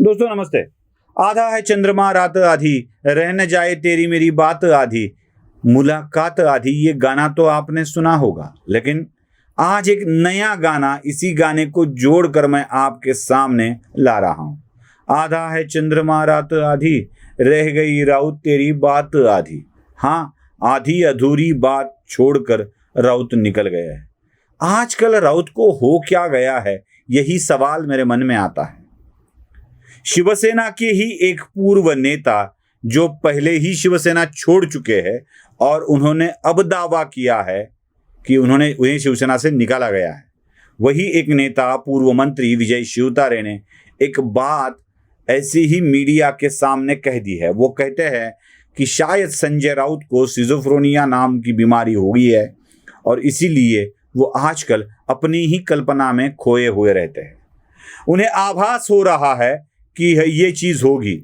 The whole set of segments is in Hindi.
दोस्तों नमस्ते। आधा है चंद्रमा रात आधी, रह न जाए तेरी मेरी बात आधी, मुलाकात आधी। ये गाना तो आपने सुना होगा, लेकिन आज एक नया गाना, इसी गाने को जोड़कर मैं आपके सामने ला रहा हूं। आधा है चंद्रमा रात आधी, रह गई राउत तेरी बात आधी। हाँ, आधी अधूरी बात छोड़कर राउत निकल गया है। आजकल राउत को हो क्या गया है, यही सवाल मेरे मन में आता है। शिवसेना के ही एक पूर्व नेता जो पहले ही शिवसेना छोड़ चुके हैं और उन्होंने अब दावा किया है कि उन्हें शिवसेना से निकाला गया है, वही एक नेता पूर्व मंत्री विजय शिवतारे ने एक बात ऐसी ही मीडिया के सामने कह दी है। वो कहते हैं कि शायद संजय राउत को सिजोफ्रेनिया नाम की बीमारी हो गई है और इसीलिए वो आजकल अपनी ही कल्पना में खोए हुए रहते हैं। उन्हें आभास हो रहा है कि ये चीज़ होगी।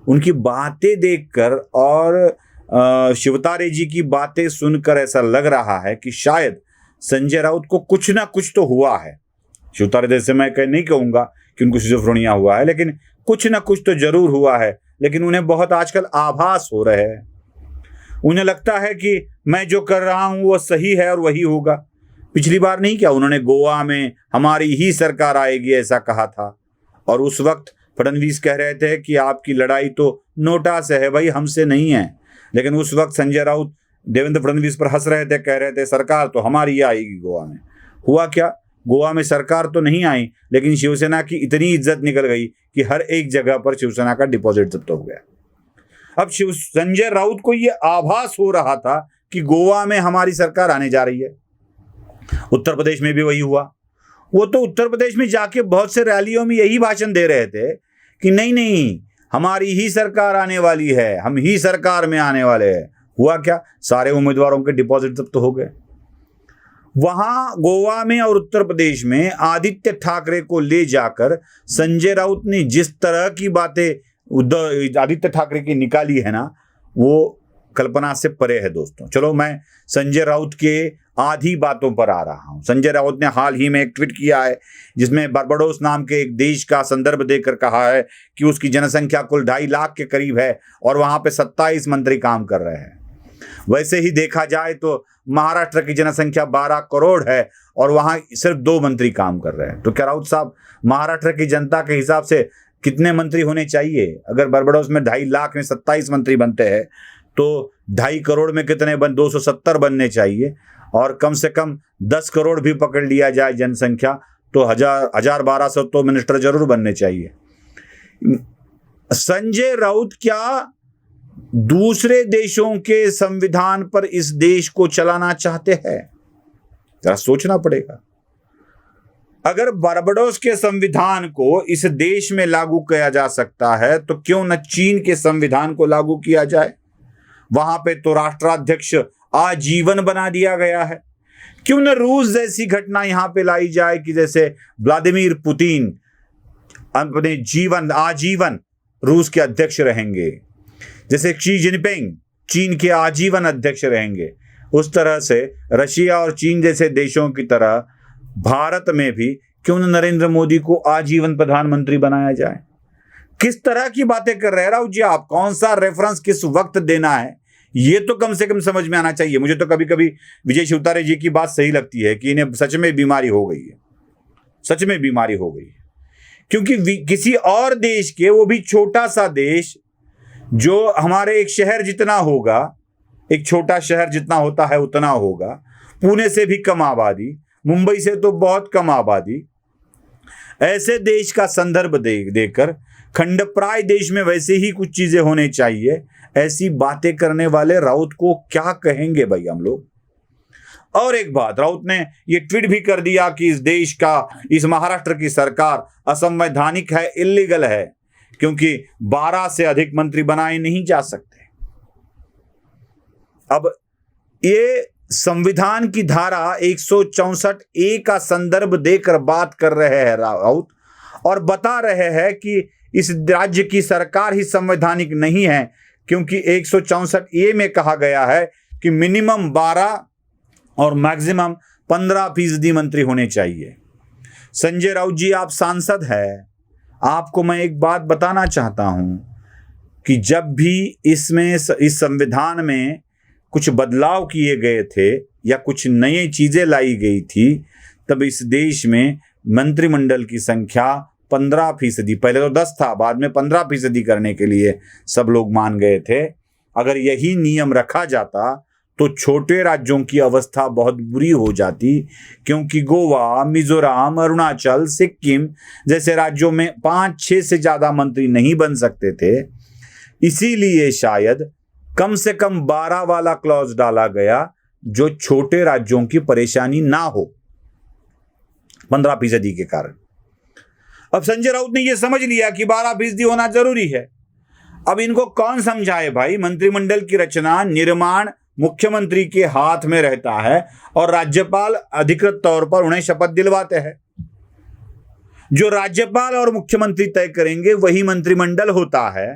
उनकी बातें देखकर और शिवतारे जी की बातें सुनकर ऐसा लग रहा है कि शायद संजय राउत को कुछ ना कुछ तो हुआ है। शिवतारे जैसे मैं नहीं कहूँगा कि उनको सिजोफ्रेनिया हुआ है, लेकिन कुछ ना कुछ तो जरूर हुआ है। लेकिन उन्हें बहुत आजकल आभास हो रहे हैं। उन्हें लगता है कि मैं जो कर रहा हूँ वो सही है और वही होगा। पिछली बार नहीं क्या उन्होंने गोवा में हमारी ही सरकार आएगी ऐसा कहा था, और उस वक्त फडणवीस कह रहे थे कि आपकी लड़ाई तो नोटा से है भाई, हमसे नहीं है। लेकिन उस वक्त संजय राउत देवेंद्र फडणवीस पर हंस रहे थे, कह रहे थे सरकार तो हमारी ही आएगी गोवा में। हुआ क्या? गोवा में सरकार तो नहीं आई, लेकिन शिवसेना की इतनी इज्जत निकल गई कि हर एक जगह पर शिवसेना का डिपॉजिट जब्त हो गया। अब संजय राउत को यह आभास हो रहा था कि गोवा में हमारी सरकार आने जा रही है। उत्तर प्रदेश में भी वही हुआ। वो तो उत्तर प्रदेश में जाके बहुत से रैलियों में यही भाषण दे रहे थे कि नहीं, हमारी ही सरकार आने वाली है, हम ही सरकार में आने वाले हैं। हुआ क्या? सारे उम्मीदवारों के डिपॉजिट जब्त तो हो गए। वहां गोवा में और उत्तर प्रदेश में आदित्य ठाकरे को ले जाकर संजय राउत ने जिस तरह की बातें आदित्य ठाकरे की निकाली है ना, वो कल्पना से परे है दोस्तों। चलो, मैं संजय राउत के आधी बातों पर आ रहा हूं। संजय राउत ने हाल ही में एक ट्वीट किया है जिसमें बारबाडोस नाम के एक देश का संदर्भ देकर कहा है कि उसकी जनसंख्या कुल 2.5 लाख के करीब है और वहां पे 27 मंत्री काम कर रहे हैं। वैसे ही देखा जाए तो महाराष्ट्र की जनसंख्या 12 करोड़ है और वहां सिर्फ 2 मंत्री काम कर रहे हैं। तो क्या राउत साहब, महाराष्ट्र की जनता के हिसाब से कितने मंत्री होने चाहिए? अगर बारबाडोस में 2.5 लाख में 27 मंत्री बनते हैं तो 2.5 करोड़ में कितने 270 बनने चाहिए, और कम से कम 10 करोड़ भी पकड़ लिया जाए जनसंख्या तो 1200 तो मिनिस्टर जरूर बनने चाहिए। संजय राउत क्या दूसरे देशों के संविधान पर इस देश को चलाना चाहते हैं? जरा सोचना पड़ेगा। अगर बारबाडोस के संविधान को इस देश में लागू किया जा सकता है तो क्यों न चीन के संविधान को लागू किया जाए? वहां पे तो राष्ट्राध्यक्ष आजीवन बना दिया गया है। क्यों न रूस जैसी घटना यहां पे लाई जाए कि जैसे व्लादिमीर पुतिन अपने आजीवन रूस के अध्यक्ष रहेंगे, जैसे शी जिनपिंग चीन के आजीवन अध्यक्ष रहेंगे, उस तरह से रशिया और चीन जैसे देशों की तरह भारत में भी क्यों न नरेंद्र मोदी को आजीवन प्रधानमंत्री बनाया जाए। किस तरह की बातें कर रहे हैं राउत जी आप? कौन सा रेफरेंस किस वक्त देना है, ये तो कम से कम समझ में आना चाहिए। मुझे तो कभी कभी विजय शिवतारे जी की बात सही लगती है कि इन्हें सच में बीमारी हो गई है, सच में बीमारी हो गई है। क्योंकि किसी और देश के, वो भी छोटा सा देश जो हमारे एक शहर जितना होगा, एक छोटा शहर जितना होता है उतना होगा, पुणे से भी कम आबादी, मुंबई से तो बहुत कम आबादी, ऐसे देश का संदर्भ देकर खंडप्राय देश में वैसे ही कुछ चीजें होने चाहिए, ऐसी बातें करने वाले राउत को क्या कहेंगे भाई हम लोग? और एक बात, राउत ने ये ट्वीट भी कर दिया कि इस देश का, इस महाराष्ट्र की सरकार असंवैधानिक है, इल्लीगल है, क्योंकि 12 से अधिक मंत्री बनाए नहीं जा सकते। अब ये संविधान की धारा 164A का संदर्भ देकर बात कर रहे हैं राउत, और बता रहे हैं कि इस राज्य की सरकार ही संवैधानिक नहीं है, क्योंकि 164A में कहा गया है कि मिनिमम 12 और मैक्सिमम 15% मंत्री होने चाहिए। संजय राउत जी, आप सांसद हैं, आपको मैं एक बात बताना चाहता हूं कि जब भी इस संविधान में कुछ बदलाव किए गए थे या कुछ नई चीजें लाई गई थी, तब इस देश में मंत्रिमंडल की संख्या 15%, पहले तो 10 था, बाद में 15% करने के लिए सब लोग मान गए थे। अगर यही नियम रखा जाता तो छोटे राज्यों की अवस्था बहुत बुरी हो जाती, क्योंकि गोवा, मिजोरम, अरुणाचल, सिक्किम जैसे राज्यों में 5-6 से ज्यादा मंत्री नहीं बन सकते थे। इसीलिए शायद कम से कम 12 वाला क्लॉज डाला गया, जो छोटे राज्यों की परेशानी ना हो 15% के कारण। अब संजय राउत ने यह समझ लिया कि 12% होना जरूरी है। अब इनको कौन समझाए भाई? मंत्रिमंडल की रचना, निर्माण मुख्यमंत्री के हाथ में रहता है और राज्यपाल अधिकृत तौर पर उन्हें शपथ दिलवाते हैं। जो राज्यपाल और मुख्यमंत्री तय करेंगे वही मंत्रिमंडल होता है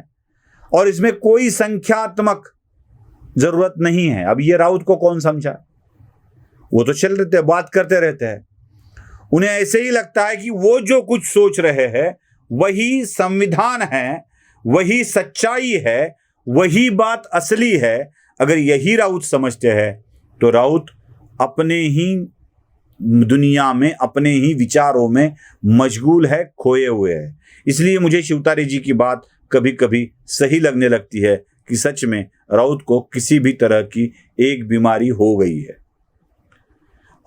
और इसमें कोई संख्यात्मक जरूरत नहीं है। अब ये राउत को कौन समझा? वो तो चल रहते हैं, बात करते रहते हैं। उन्हें ऐसे ही लगता है कि वो जो कुछ सोच रहे हैं वही संविधान है, वही सच्चाई है, वही बात असली है। अगर यही राउत समझते हैं तो राउत अपने ही दुनिया में, अपने ही विचारों में मशगूल है, खोए हुए है। इसलिए मुझे शिवतारे जी की बात कभी कभी सही लगने लगती है कि सच में राउत को किसी भी तरह की एक बीमारी हो गई है।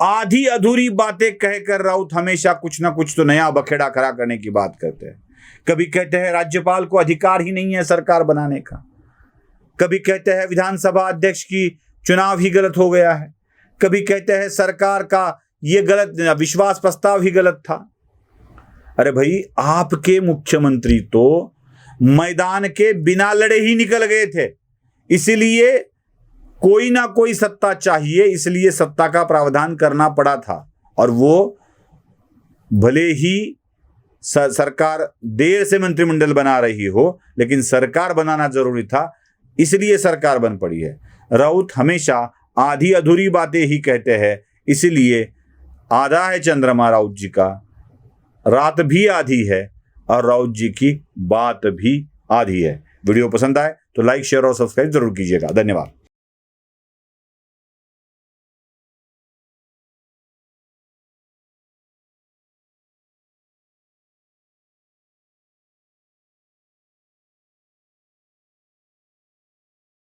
आधी अधूरी बातें कहकर राउत हमेशा कुछ ना कुछ तो नया बखेड़ा खड़ा करने की बात करते हैं। कभी कहते हैं राज्यपाल को अधिकार ही नहीं है सरकार बनाने का, कभी कहते हैं विधानसभा अध्यक्ष की चुनाव ही गलत हो गया है, कभी कहते हैं सरकार का ये गलत विश्वास प्रस्ताव ही गलत था। अरे भाई, आपके मुख्यमंत्री तो मैदान के बिना लड़े ही निकल गए थे, इसीलिए कोई ना कोई सत्ता चाहिए, इसलिए सत्ता का प्रावधान करना पड़ा था। और वो भले ही सरकार देर से मंत्रिमंडल बना रही हो, लेकिन सरकार बनाना जरूरी था, इसलिए सरकार बन पड़ी है। राउत हमेशा आधी अधूरी बातें ही कहते हैं, इसीलिए आधा है चंद्रमा राउत जी का, रात भी आधी है और राउत जी की बात भी आधी है। वीडियो पसंद आए तो लाइक, शेयर और सब्सक्राइब जरूर कीजिएगा। धन्यवाद।